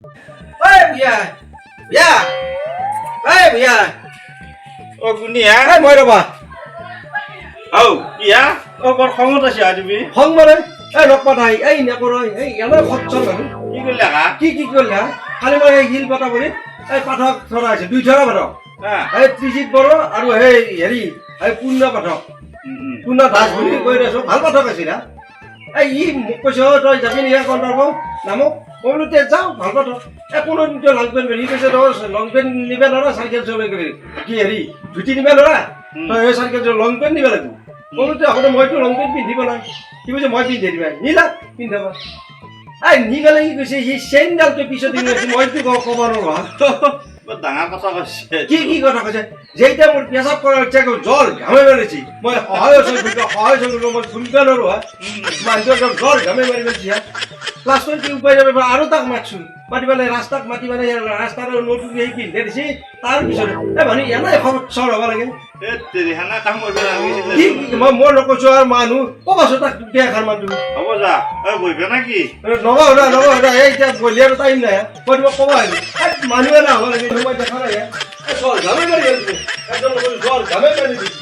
Ê bìa bìa ê bìa ও গুনিয়া ê মই ৰবা ও ইয়া ও বৰ খঙত আছে তুমি খং মানে এই লগ পাতাই এই নকৰই এই এনে খচ্চৰ মানুহ কি কৰিলা কা কি কৰিলা খালি মই এই হিল পাতা কৰি এই পাঠক ধৰা আছে দুই ধৰা পাঠক এই ত্ৰিজিত বড়ো আৰু সেই হেৰি এই পূৰ্ণ পাঠক পূৰ্ণ দাস বুলি কৈ আছো ভাল পাঠক আছিল এই ই মোক কৈছে তই যাবি নেকি কণ্ট্ৰল নামক মই বোলো তে যাওঁ ভাল পাঠক এই কোনো দিনটো লং পেণ্ট পিন্ধি কৈছে তই লং পেণ্ট নিবা নোৱাৰা চাইকেল চলাই কৰি কি হেৰি ধুতি নিবা নোৱাৰা তই সেই চাইকেল লং পেণ্ট নিবা লাগিব মই বোলো আগতে মইতো লং পেণ্ট পিন্ধিব নাই কি কৈছে মই পিন্ধি দিবা নিলা পিন্ধাবা এই নিগালে কি কৈছে সি চেইনডালটো পিছত মইতো ক'ব নোৱাৰো বৰ ডাঙৰ কথা কৈছে কি কথা কৈছে যেইটা মোৰ পেচাব কৰাৰ ইচ্ছা গ'ল জ্বৰ ঘামে মাৰিছি মই সহায় কৰিব মই ফুৰিব নোৱাৰো মানুহটো জ্বৰ ঘামে মাৰি মাৰিছি লাষ্টত কি উপায় যাব আৰু তাক মাতছো মাতি পেলাই ৰাস্তাক মাতি মানে ৰাস্তাৰ নতুন সেই পিন্ধে দিছে তাৰপিছত এই মানুহ এনেই চৰ হ'ব লাগে সেনা কাম কৰিব লাগিছিলে মই নকৈছো আৰু মানুহ ক'বাছো তাক দেখাৰ মানুহ হ'ব যা বহিবা নেকি নগা এই এতিয়া গলি আৰু টাইম নাই মই তোমাক ক'ব আহিলো মানুহে না হ'ব লাগে মই দেখা নাই জ্বৰ ঘামে মাৰি একদম জ্বৰ ঘামে মাৰি দিছে